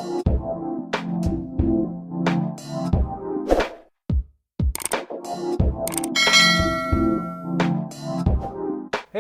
Hey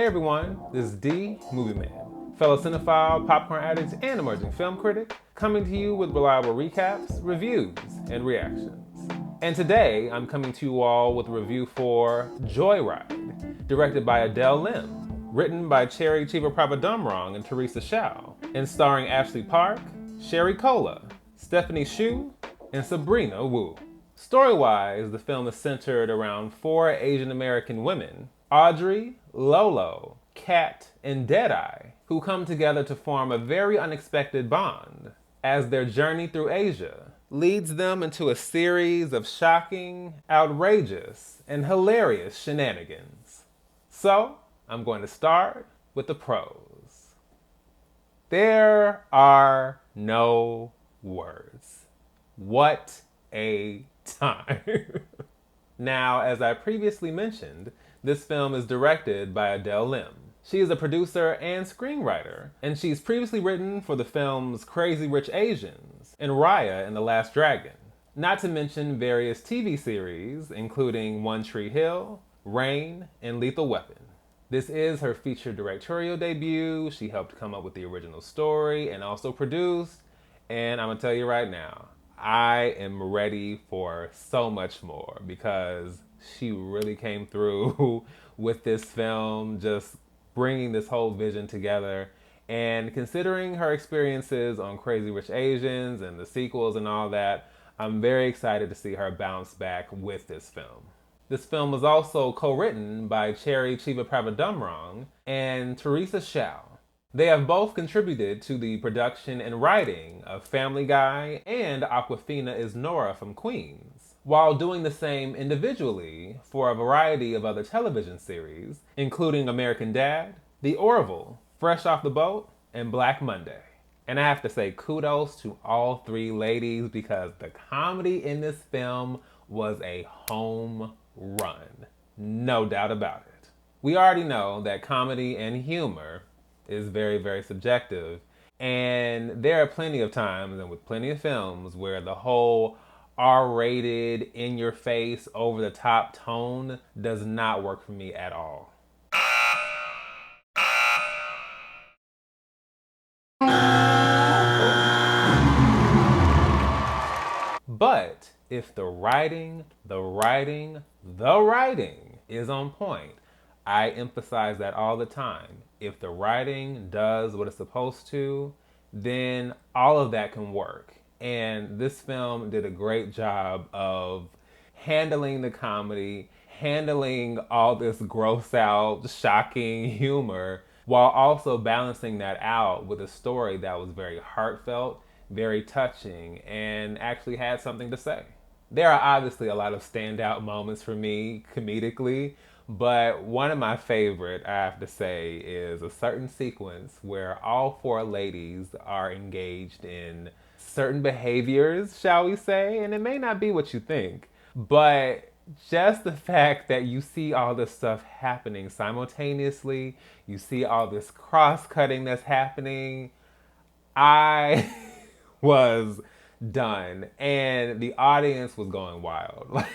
everyone, this is D, Movie Man, fellow cinephile, popcorn addict, and emerging film critic, coming to you with reliable recaps, reviews, and reactions. And today, I'm coming to you all with a review for Joyride, directed by Adele Lim, written by Chevapravatdumrong and Teresa Hsiao, and starring Ashley Park, Sherry Cola, Stephanie Hsu, and Sabrina Wu. Story-wise, the film is centered around four Asian American women, Audrey, Lolo, Kat, and Deadeye, who come together to form a very unexpected bond as their journey through Asia leads them into a series of shocking, outrageous, and hilarious shenanigans. So, I'm going to start with the pros. There are no words. What a time. Now, as I previously mentioned, this film is directed by Adele Lim. She is a producer and screenwriter, and she's previously written for the films Crazy Rich Asians and Raya and the Last Dragon. Not to mention various TV series, including One Tree Hill, Rain, and Lethal Weapon. This is her feature directorial debut. She helped come up with the original story and also produced, and I'm gonna tell you right now, I am ready for so much more because she really came through with this film, just bringing this whole vision together. And considering her experiences on Crazy Rich Asians and the sequels and all that, I'm very excited to see her bounce back with this film. This film was also co-written by Chevapravatdumrong and Teresa Hsiao. They have both contributed to the production and writing of Family Guy and Awkwafina is Nora from Queens, while doing the same individually for a variety of other television series, including American Dad, The Orville, Fresh Off the Boat, and Black Monday. And I have to say kudos to all three ladies because the comedy in this film was a home run. No doubt about it. We already know that comedy and humor is very, very subjective. And there are plenty of times and with plenty of films where the whole R-rated, in-your-face, over-the-top tone does not work for me at all. But if the writing is on point, I emphasize that all the time. If the writing does what it's supposed to, then all of that can work. And this film did a great job of handling the comedy, handling all this gross out, shocking humor, while also balancing that out with a story that was very heartfelt, very touching, and actually had something to say. There are obviously a lot of standout moments for me comedically, but one of my favorite, I have to say, is a certain sequence where all four ladies are engaged in certain behaviors, shall we say, and it may not be what you think, but just the fact that you see all this stuff happening simultaneously, you see all this cross-cutting that's happening, I was done. And the audience was going wild. Like,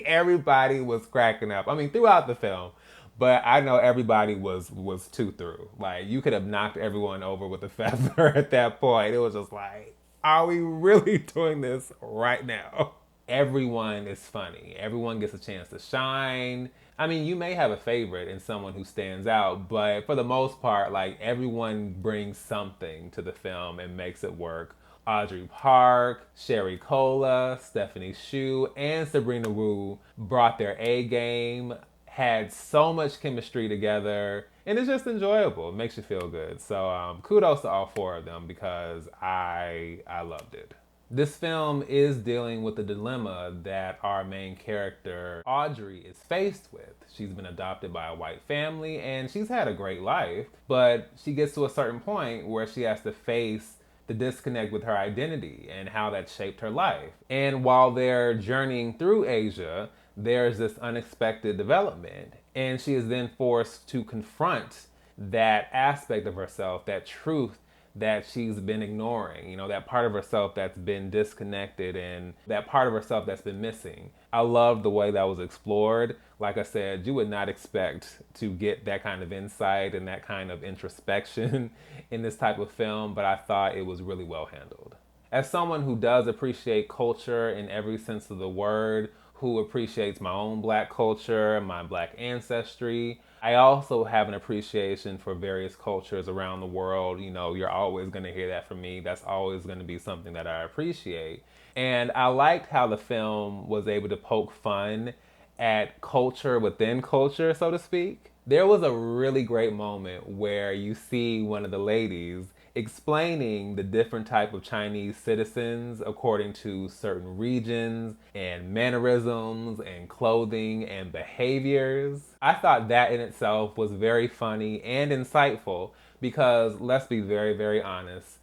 everybody was cracking up. I mean, throughout the film, but I know everybody was too through. Like, you could have knocked everyone over with a feather at that point. It was just like, are we really doing this right now? Everyone is funny. Everyone gets a chance to shine. I mean, you may have a favorite in someone who stands out, but for the most part, like, everyone brings something to the film and makes it work. Audrey Park, Sherry Cola, Stephanie Hsu, and Sabrina Wu brought their A game, had so much chemistry together, and it's just enjoyable. It makes you feel good. So kudos to all four of them because I loved it. This film is dealing with the dilemma that our main character, Audrey, is faced with. She's been adopted by a white family and she's had a great life, but she gets to a certain point where she has to face the disconnect with her identity and how that shaped her life. And while they're journeying through Asia, there's this unexpected development, and she is then forced to confront that aspect of herself, that truth that she's been ignoring, that part of herself that's been disconnected and that part of herself that's been missing. I love the way that was explored. Like I said, you would not expect to get that kind of insight and that kind of introspection in this type of film, but I thought it was really well handled. As someone who does appreciate culture in every sense of the word, who appreciates my own Black culture, my Black ancestry, I also have an appreciation for various cultures around the world. You're always going to hear that from me. That's always going to be something that I appreciate. And I liked how the film was able to poke fun at culture within culture, so to speak. There was a really great moment where you see one of the ladies explaining the different type of Chinese citizens according to certain regions and mannerisms and clothing and behaviors. I thought that in itself was very funny and insightful because, let's be very, very honest,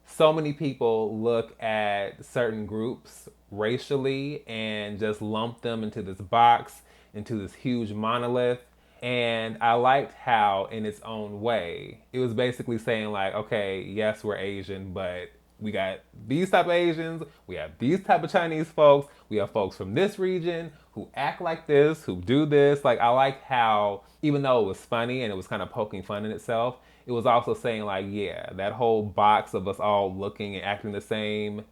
so many people look at certain groups racially and just lump them into this box, into this huge monolith. And I liked how, in its own way, it was basically saying like, okay, yes, we're Asian, but we got these type of Asians, we have these type of Chinese folks, we have folks from this region who act like this, who do this. Like, I liked how, even though it was funny and it was kind of poking fun in itself, it was also saying like, yeah, that whole box of us all looking and acting the same,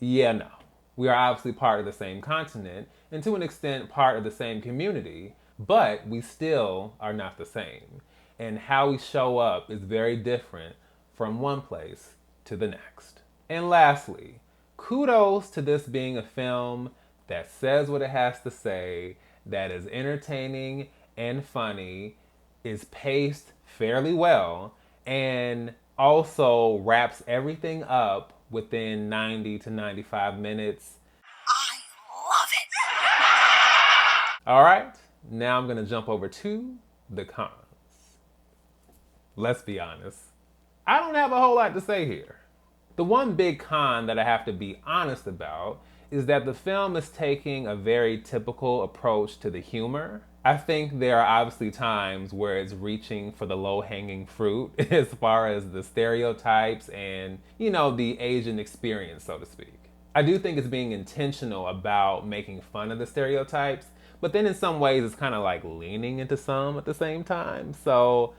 yeah, no. We are obviously part of the same continent and to an extent part of the same community, but we still are not the same. And how we show up is very different from one place to the next. And lastly, kudos to this being a film that says what it has to say, that is entertaining and funny, is paced fairly well, and also wraps everything up within 90 to 95 minutes. I love it! All right, now I'm gonna jump over to the cons. Let's be honest, I don't have a whole lot to say here. The one big con that I have to be honest about is that the film is taking a very typical approach to the humor. I think there are obviously times where it's reaching for the low-hanging fruit as far as the stereotypes and, the Asian experience, so to speak. I do think it's being intentional about making fun of the stereotypes, but then in some ways it's kind of like leaning into some at the same time. So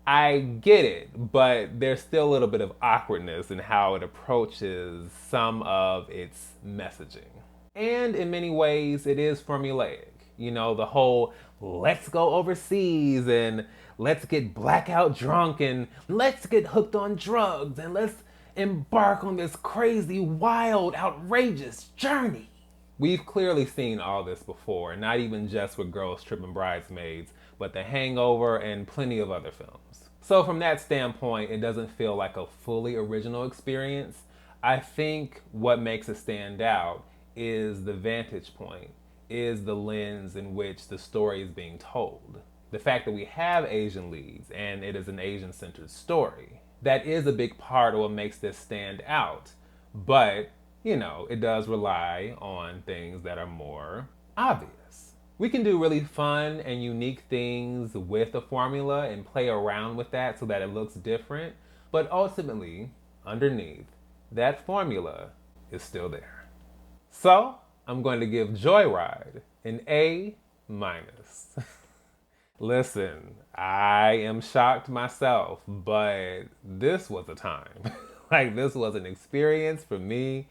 I get it, but there's still a little bit of awkwardness in how it approaches some of its messaging. And in many ways, it is formulaic. The whole let's go overseas and let's get blackout drunk and let's get hooked on drugs and let's embark on this crazy, wild, outrageous journey. We've clearly seen all this before, not even just with Girls Tripping Bridesmaids, but The Hangover and plenty of other films. So from that standpoint, it doesn't feel like a fully original experience. I think what makes it stand out is the vantage point, is the lens in which the story is being told. The fact that we have Asian leads and it is an Asian-centered story. That is a big part of what makes this stand out. But, it does rely on things that are more obvious. We can do really fun and unique things with the formula and play around with that so that it looks different. But ultimately, underneath, that formula is still there. So, I'm going to give Joyride an A-. Listen, I am shocked myself, but this was a time. This was an experience for me.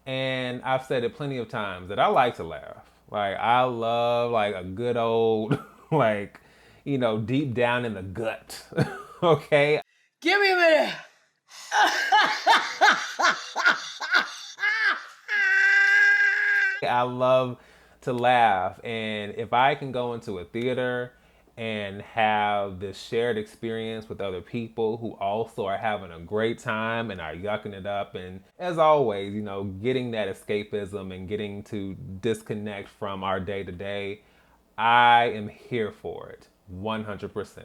And I've said it plenty of times that I like to laugh. I love a good old, deep down in the gut. Okay? Give me a minute! I love to laugh, and if I can go into a theater and have this shared experience with other people who also are having a great time and are yucking it up, and as always, getting that escapism and getting to disconnect from our day-to-day, I am here for it, 100%.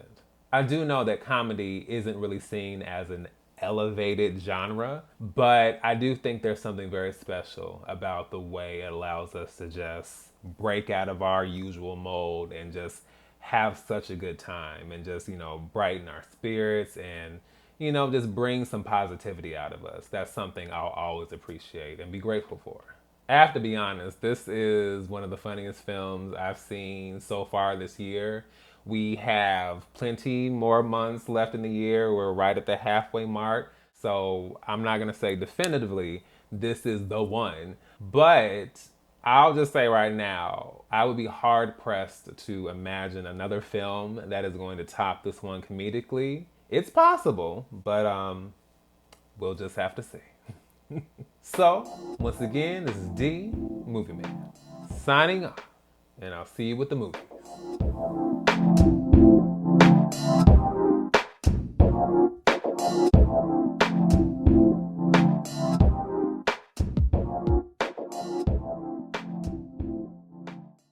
I do know that comedy isn't really seen as an elevated genre, but I do think there's something very special about the way it allows us to just break out of our usual mold and just have such a good time and just, brighten our spirits and, just bring some positivity out of us. That's something I'll always appreciate and be grateful for. I have to be honest, this is one of the funniest films I've seen so far this year. We have plenty more months left in the year. We're right at the halfway mark. So I'm not going to say definitively this is the one, but I'll just say right now, I would be hard pressed to imagine another film that is going to top this one comedically. It's possible, but we'll just have to see. So, once again, this is D, Movie Man, signing off, and I'll see you with the movies.